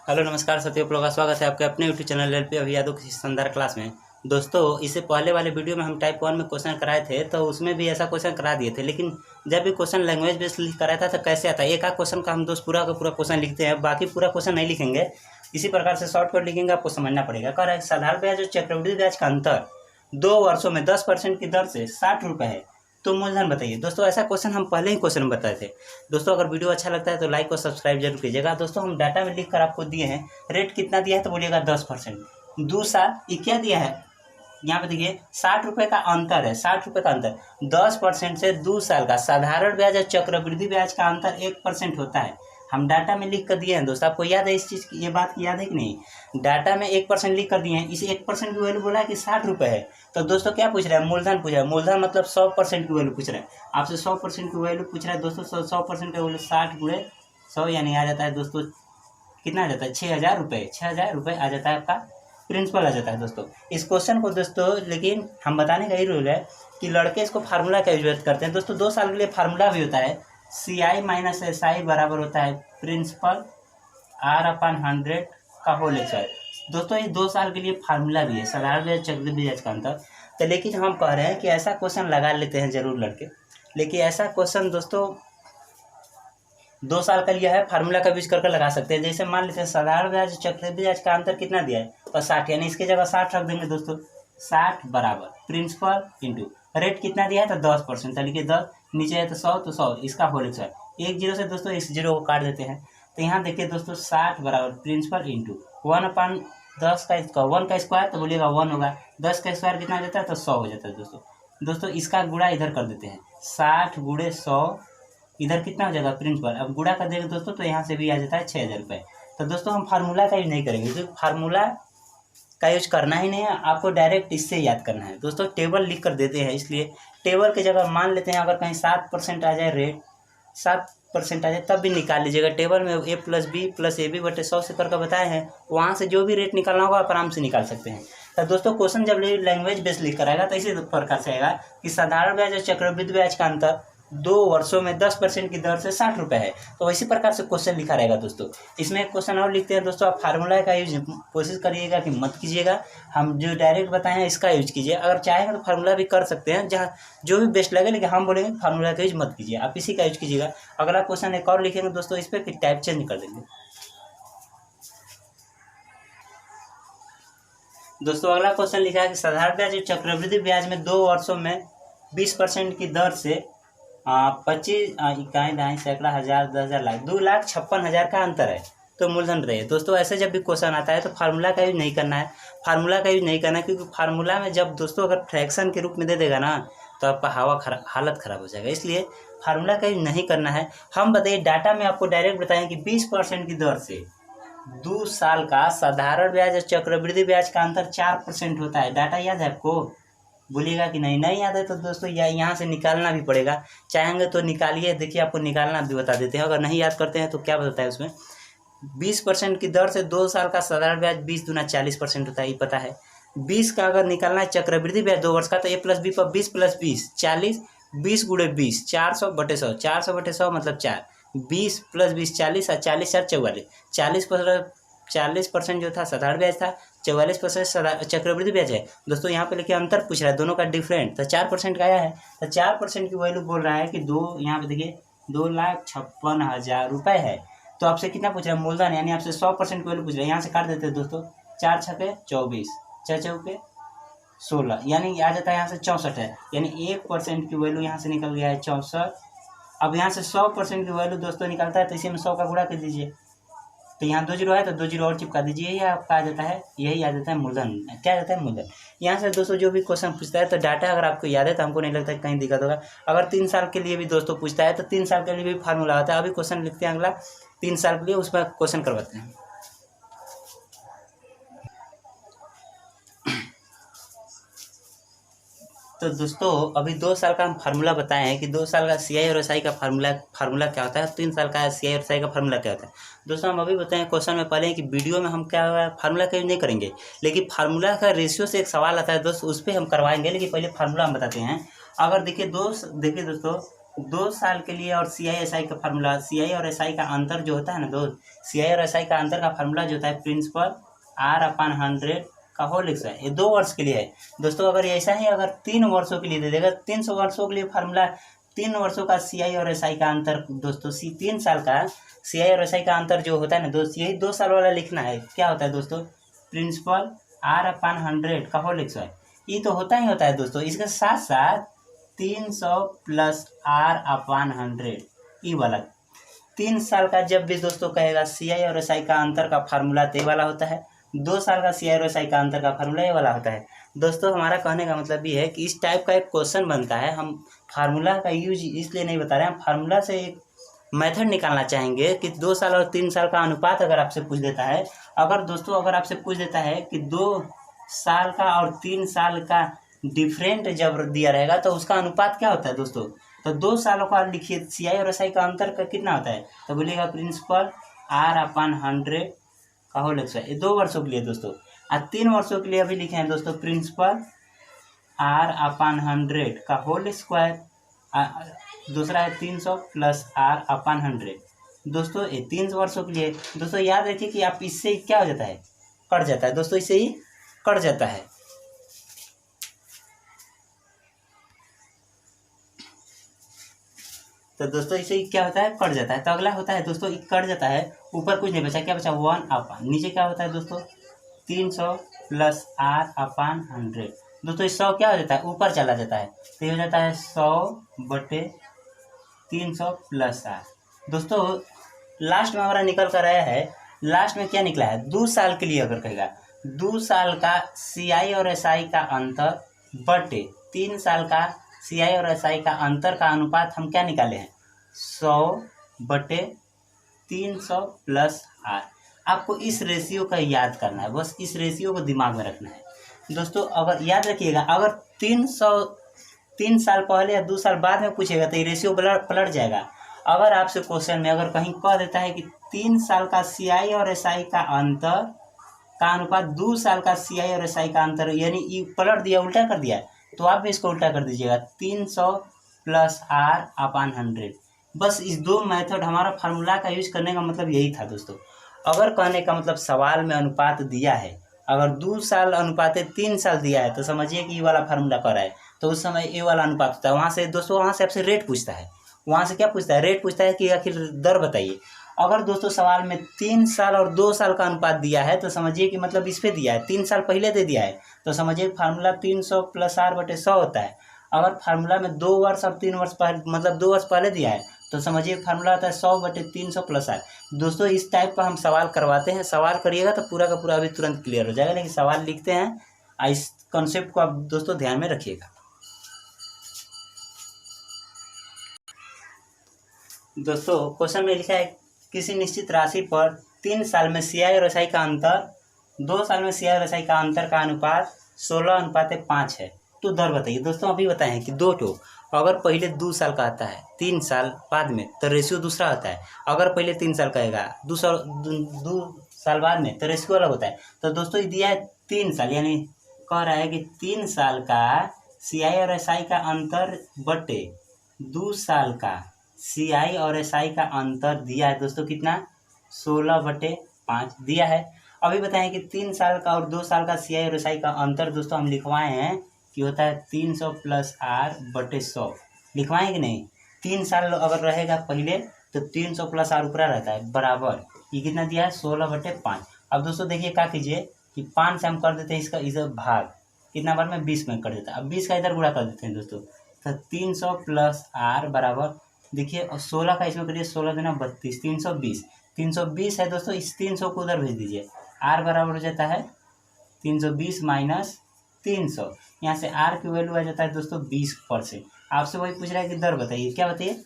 Hello नमस्कार साथियों, आप लोगों का स्वागत है आपके अपने यूट्यूब चैनल एल पी अभी यादव की शानदार क्लास में। दोस्तों, इससे पहले वाले वीडियो में हम टाइप 1 में क्वेश्चन कराए थे, तो उसमें भी ऐसा क्वेश्चन करा दिए थे। लेकिन जब भी क्वेश्चन लैंग्वेज बेस्ड लिख कराया था तो कैसे आता है, एक आध क्वेश्चन का हम दोस्त पूरा का पूरा क्वेश्चन लिखते हैं, बाकी पूरा क्वेश्चन नहीं लिखेंगे। इसी प्रकार से शॉर्टकट लिखेंगे, आपको समझना पड़ेगा। कह रहा है साधारण ब्याज और चक्रवृद्धि ब्याज का अंतर 2 वर्षों में 10% की दर से 60 रुपये है, तो मूलधन बताइए। दोस्तों, ऐसा क्वेश्चन हम पहले ही क्वेश्चन बताए थे। दोस्तों, अगर वीडियो अच्छा लगता है तो लाइक और सब्सक्राइब जरूर कीजिएगा। दोस्तों, हम डाटा में लिख कर आपको दिए हैं। रेट कितना दिया है तो बोलिएगा 10%। 2 साल ये क्या दिया है, यहाँ पे देखिए 60 रुपये का अंतर है। 60 रुपये का अंतर 10% से 2 साल का साधारण ब्याज और चक्रवृद्धि ब्याज का अंतर 1% होता है। हम डाटा में लिख कर दिए हैं। दोस्तों, आपको याद है इस चीज़ की, ये बात की याद है कि नहीं। डाटा में 1% लिख कर दिए हैं। इस 1% की वैल्यू बोला है कि 60 रुपये है। तो दोस्तों क्या पूछ रहा है, मूलधन पूछ रहा है। मूलधन मतलब 100% की वैल्यू पूछ रहा है आपसे। 100% की वैल्यू पूछ रहा है दोस्तों। 100% का वैल्यू 60 गुणे 100 यानी आ जाता है दोस्तों, कितना आ जाता है, 6,000 रुपये। 6,000 रुपये आ जाता है आपका प्रिंसिपल आ जाता है दोस्तों। इस क्वेश्चन को दोस्तों, लेकिन हम बताने का ही रूल है कि लड़के इसको फार्मूला का यूज करते हैं। दोस्तों, 2 साल के लिए फार्मूला भी होता है, CI माइनस SI बराबर होता है प्रिंसिपल R/100 का होल स्क्वायर। दोस्तों, ये 2 साल के लिए फार्मूला भी है, साधारण ब्याज चक्रवृद्धि ब्याज का अंतर। तो लेकिन हम कह रहे हैं कि ऐसा क्वेश्चन लगा लेते हैं जरूर लड़के। लेकिन ऐसा क्वेश्चन दोस्तों 2 साल का लिया है, फार्मूला का यूज करके लगा सकते हैं। जैसे मान लेते हैं साधारण ब्याज चक्रवृद्धि ब्याज का अंतर कितना दिया है, तो 60, यानी इसकी जगह 60 रख देंगे दोस्तों। 60 बराबर प्रिंसिपल इंटू रेट कितना दिया है तो 10%, लिखिए 10, नीचे है तो 100, तो 100 इसका होल स्क्वायर। एक जीरो से दोस्तों इस जीरो को काट देते हैं। तो यहाँ देखिए दोस्तों 60 बराबर प्रिंसिपल इंटू 1/10 का स्क्वायर, 1 का स्क्वायर तो बोलिएगा 1 होगा। 10 का स्क्वायर कितना जाता है तो 100 हो जाता है दोस्तों। दोस्तों, इसका गुणा इधर कर देते हैं, 60 गुणे 100, इधर कितना हो जाएगा प्रिंसिपल। अब गुणा कर देंगे दोस्तों तो यहाँ से भी आ जाता है 6,000 रुपये। तो दोस्तों, हम फार्मूला का यूज नहीं करेंगे, क्योंकि फार्मूला का यूज करना ही नहीं है, आपको डायरेक्ट इससे याद करना है। दोस्तों, टेबल लिख कर देते हैं, इसलिए टेबल की जगह मान लेते हैं अगर कहीं 7% आ जाए, रेट 7% आ जाए तब भी निकाल लीजिएगा। टेबल में A+B+AB/100 से करके बताए हैं, वहाँ से जो भी रेट निकालना होगा आप आराम से निकाल सकते हैं। तो दोस्तों, क्वेश्चन जब लैंग्वेज बेस्ड लिख कर आएगा तो इसी प्रकार से आएगा कि साधारण ब्याज और चक्रवृद्धि ब्याज का अंतर 2 वर्षों में 10% की दर से 60 रुपये है। तो इसी प्रकार से क्वेश्चन लिखा रहेगा दोस्तों। इसमें एक क्वेश्चन और लिखते हैं दोस्तों, आप फार्मूला का यूज कोशिश करिएगा कि मत कीजिएगा। हम जो डायरेक्ट बताए हैं इसका यूज कीजिए। अगर चाहेंगे तो फार्मूला भी कर सकते हैं, जहाँ जो भी बेस्ट लगे, लेकिन हम बोलेंगे फार्मूला का यूज मत कीजिए, आप इसी का यूज कीजिएगा। अगला क्वेश्चन एक और लिखेंगे दोस्तों इस पर, कि टाइप चेंज कर देंगे। दोस्तों, अगला क्वेश्चन लिखा है कि साधारण ब्याज और चक्रवृद्धि ब्याज में 2 वर्षों में 20% की दर से 25 इकाई ढाई सैकड़ा हजार 10,000 लाख 2,56,000 का अंतर है, तो मूलधन रहे। दोस्तों, ऐसे जब भी क्वेश्चन आता है तो फार्मूला का यूज नहीं करना है। फार्मूला का यूज नहीं करना है, क्योंकि फार्मूला में जब दोस्तों अगर फ्रैक्शन के रूप में दे देगा ना, तो आपका हालत ख़राब हो जाएगा। इसलिए फार्मूला का यूज नहीं करना है। हम बताइए, डाटा में आपको डायरेक्ट बताएं कि 20% की दर से 2 साल का साधारण ब्याज और चक्रवृद्धि ब्याज का अंतर 4% होता है। डाटा याद है आपको, बोलिएगा कि नहीं याद है तो दोस्तों यहाँ से निकालना भी पड़ेगा। चाहेंगे तो निकालिए, देखिए आपको निकालना भी बता देते हैं। अगर नहीं याद करते हैं तो क्या बताता है उसमें, 20% की दर से 2 साल का साधारण ब्याज 20 दूना 40% होता है, ये पता है। 20 का अगर निकालना है चक्रवृद्धि ब्याज 2 वर्ष का, तो A+B पर 20 + 20 40, 20 गुणे 20 400/100, 400/100 मतलब 4, 20 + 20 40 और 40 4 44, 40% जो था साधारण ब्याज था, 44% चक्रवृद्धि ब्याज है। दोस्तों, यहाँ पे लेके अंतर पूछ रहा है, दोनों का डिफरेंट, तो 4% का आया है। तो 4% की वैल्यू बोल रहा है कि यहाँ पे देखिए 2,56,000 रुपये है। तो आपसे कितना पूछ रहा है, मूलधन, यानी आपसे 100% की वैल्यू पूछ रहा है। यहाँ से काट देते हैं दोस्तों, 4 छके 24, 6 चौके 16, यानी आ जाता है यहाँ से 64 है। यानी 1% की वैल्यू यहाँ से निकल गया है 64। अब यहाँ से 100% की वैल्यू दोस्तों निकलता है, तो इसी में 100 का गुणा कर दीजिए। तो यहाँ 2 जीरो है तो 2 जीरो और चिपका दीजिए, यही आपका आ जाता है, यही आ जाता है मूलधन। क्या आ जाता है, मूलधन। यहाँ से दोस्तों जो भी क्वेश्चन पूछता है तो डाटा अगर आपको याद है तो हमको नहीं लगता है कहीं दिक्कत होगा। अगर 3 साल के लिए भी दोस्तों पूछता है तो 3 साल के लिए भी फार्मूला होता है। अभी क्वेश्चन लिखते हैं अगला 3 साल के लिए, उसमें क्वेश्चन करवाते हैं। तो दोस्तों, अभी 2 साल का हम फार्मूला बताए हैं कि 2 साल का CI और SI का फार्मूला क्या होता है, 3 साल का CI और SI का फार्मूला क्या होता है। दोस्तों, हम अभी बताएं क्वेश्चन में पहले कि वीडियो में हम क्या फार्मूला का यूज नहीं करेंगे, लेकिन फार्मूला का रेशियो से एक सवाल आता है दोस्त, उस पर हम करवाएंगे। लेकिन पहले फार्मूला हम बताते हैं। अगर देखिए दोस्तों, 2 साल के लिए और CI/SI का फार्मूला, CI और SI का अंतर जो होता है ना दोस्त, CI और SI का अंतर का फार्मूला जो होता है प्रिंसिपल R/100 का होल स्क्वायर, ये 2 वर्ष के लिए है दोस्तों। अगर ऐसा ही अगर 3 वर्षों के लिए दे देगा, 300 वर्षों के लिए फार्मूला, 3 वर्षों का CI और SI का अंतर दोस्तों, 3 साल का CI और SI का अंतर जो होता है ना दोस्त, यही 2 साल वाला लिखना है। क्या होता है दोस्तों, प्रिंसिपल R/100 का होल स्क्वायर, ये तो होता ही होता है दोस्तों। इसके साथ साथ 300 प्लस R/100 ये वाला 3 साल का जब भी दोस्तों कहेगा CI और SI का अंतर का फार्मूला तो ये वाला होता है, 2 साल का CI और SI का अंतर का फार्मूला ये वाला होता है दोस्तों। हमारा कहने का मतलब ये है कि इस टाइप का एक क्वेश्चन बनता है, हम फार्मूला का यूज इसलिए नहीं बता रहे हैं, हम फार्मूला से एक मेथड निकालना चाहेंगे कि 2 साल और 3 साल का अनुपात अगर आपसे पूछ देता है, अगर दोस्तों अगर आपसे पूछ देता है कि 2 साल का और 3 साल का डिफरेंट जब दिया रहेगा तो उसका अनुपात क्या होता है दोस्तों, तो 2 सालों का लिखिए CI और SI का अंतर का कितना होता है, तो बोलिएगा प्रिंसिपल R/100 का होल स्क्वायर, ये 2 वर्षों के लिए दोस्तों। और 3 वर्षों के लिए अभी लिखे हैं दोस्तों प्रिंसिपल R/100 का होल स्क्वायर, दूसरा है 300 प्लस R/100 दोस्तों, ये 3 वर्षों के लिए दोस्तों। याद रखिए कि आप इससे क्या हो जाता है, कट जाता है दोस्तों, इससे ही कट जाता है। तो दोस्तों इसे क्या होता है, कट जाता है। तो अगला होता है दोस्तों, कट जाता है, ऊपर कुछ नहीं बचा, क्या बचा 1/, नीचे क्या होता है दोस्तों 300 प्लस R/100 दोस्तों, 100 क्या हो जाता है, ऊपर चला जाता है, तो ये हो जाता है 100/300 प्लस R दोस्तों। लास्ट में हमारा निकल कर आया है, लास्ट में क्या निकला है, 2 साल के लिए अगर कहेगा 2 साल का CI और SI का अंतर बटे 3 साल का CI और SI का अंतर का अनुपात हम क्या निकाले हैं 100/300 प्लस R। आपको इस रेशियो का याद करना है, बस इस रेशियो को दिमाग में रखना है दोस्तों। अगर याद रखिएगा, अगर 3 साल पहले या 2 साल बाद में पूछेगा तो ये रेशियो पलट जाएगा। अगर आपसे क्वेश्चन में अगर कहीं कह देता है कि 3 साल का CI और SI का अंतर का अनुपात 2 साल का CI और SI का अंतर, यानी ये पलट दिया, उल्टा कर दिया, तो आप भी इसको उल्टा कर दीजिएगा 300 प्लस R/100। बस इस 2 मेथड, हमारा फार्मूला का यूज करने का मतलब यही था दोस्तों। अगर कहने का मतलब सवाल में अनुपात दिया है, अगर 2 साल अनुपात 3 साल दिया है तो समझिए कि ये वाला फार्मूला कर रहा है, तो उस समय ये वाला अनुपात होता है। वहाँ से दोस्तों, वहाँ से आपसे रेट पूछता है, वहाँ से क्या पूछता है, रेट पूछता है कि आखिर दर बताइए। अगर दोस्तों सवाल में 3 साल और 2 साल का अनुपात दिया है तो समझिए कि मतलब इस पे दिया है, 3 साल पहले दे दिया है, तो समझिए फार्मूला 300 प्लस R/100 होता है। अगर फार्मूला में 2 वर्ष और 3 वर्ष पहले, मतलब 2 वर्ष पहले दिया है, तो समझिए फार्मूला होता है 100/300 प्लस R दोस्तों। इस टाइप का हम सवाल करवाते हैं, सवाल करिएगा तो पूरा का पूरा अभी तुरंत क्लियर हो जाएगा, लेकिन सवाल लिखते हैं, इस कॉन्सेप्ट को आप दोस्तों ध्यान में रखिएगा। दोस्तों क्वेश्चन में लिखा है किसी निश्चित राशि पर 3 साल में CI और SI का अंतर, 2 साल में CI और SI का अंतर का अनुपात 16:5 है, तो दर बताइए दोस्तों। अभी बताएं कि 2 टो, अगर पहले 2 साल का आता है 3 साल बाद में तो रेशियो दूसरा होता है, अगर पहले 3 साल कहेगा 2 साल बाद में तो रेशियो अलग होता है। तो दोस्तों ये दिया है 3 साल, यानी कह रहा है कि 3 साल का CI और SI का अंतर बटे 2 साल का CI और SI का अंतर दिया है दोस्तों, कितना 16/5 दिया है। अभी बताएं कि 3 साल का और 2 साल का CI और SI का अंतर दोस्तों हम लिखवाए हैं कि होता है 300 प्लस R/100, लिखवाएं कि नहीं। 3 साल अगर रहेगा पहले तो 300 प्लस R ऊपर रहता है, बराबर ये कितना दिया है 16/5। अब दोस्तों देखिए क्या कीजिए कि 5 से हम कर देते हैं इसका इधर भाग, कितना बार में 20 में कर देता है, अब 20 का इधर गुणा कर देते हैं दोस्तों, तो 300 प्लस R बराबर, देखिए 16 का इसमें करिए, 16 दूना 32, 320 है दोस्तों। इस 300 को उधर भेज दीजिए, R बराबर हो जाता है 320 माइनस 300, यहाँ से R की वैल्यू आ जाता है दोस्तों 20%। आपसे वही पूछ रहा है कि दर बताइए, क्या बताइए,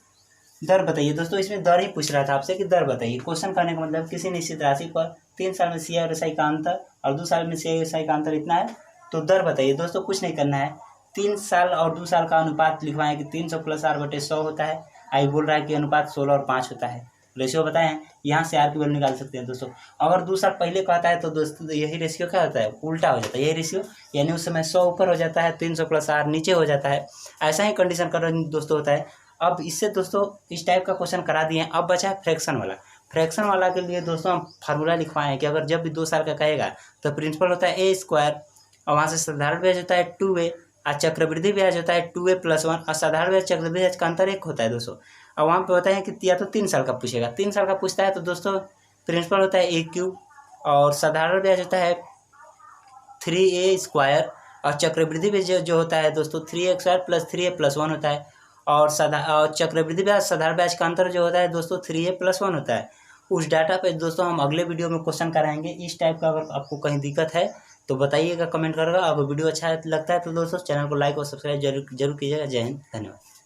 दर बताइए दोस्तों। इसमें दर ही पूछ रहा था आपसे कि दर बताइए। क्वेश्चन करने का मतलब किसी निश्चित राशि पर 3 साल में CI और SI का अंतर और 2 साल में CI और SI का अंतर इतना है, तो दर बताइए दोस्तों। कुछ नहीं करना है, 3 साल और 2 साल का अनुपात लिखवाएं कि 300 प्लस R/100 होता है। आई बोल रहा है कि अनुपात 16 और 5 होता है, रेशियो बताएं, यहाँ से R की वैल्यू निकाल सकते हैं दोस्तों। अगर 2 साल पहले कहता है तो दोस्तों यही रेशियो क्या होता है, उल्टा हो जाता है, यही रेशियो, यानी उस समय 100 ऊपर हो जाता है, 300 प्लस R नीचे हो जाता है। ऐसा ही कंडीशन कर दोस्तों होता है। अब इससे दोस्तों इस टाइप का क्वेश्चन करा दिए हैं। अब बचा है फ्रैक्शन वाला। फ्रैक्शन वाला के लिए दोस्तों हम फार्मूला लिखवाए हैं कि अगर जब भी 2 साल का कहेगा तो प्रिंसिपल होता है a स्क्वायर, और वहाँ से साधारण ब्याज होता है 2a, और चक्रवृद्धि ब्याज होता है 2a+1, और साधारण ब्याज चक्रवृद्धि ब्याज का अंतर 1 होता है दोस्तों। और वहाँ पे होता है कि या तो 3 साल का पूछेगा, 3 साल का पूछता है तो दोस्तों प्रिंसिपल होता है a³ और साधारण ब्याज होता है 3a स्क्वायर, और चक्रवृद्धि ब्याज जो होता है दोस्तों 3a स्क्वायर प्लस 3a+1 होता है, और चक्रवृद्धि ब्याज साधारण ब्याज का अंतर जो होता है दोस्तों 3a+1 होता है। उस डाटा पे दोस्तों हम अगले वीडियो में क्वेश्चन कराएंगे। इस टाइप का अगर आपको कहीं दिक्कत है तो बताइएगा कमेंट करेगा। अगर वीडियो अच्छा लगता है तो दोस्तों चैनल को लाइक और सब्सक्राइब जरूर कीजिएगा। जय हिंद, धन्यवाद।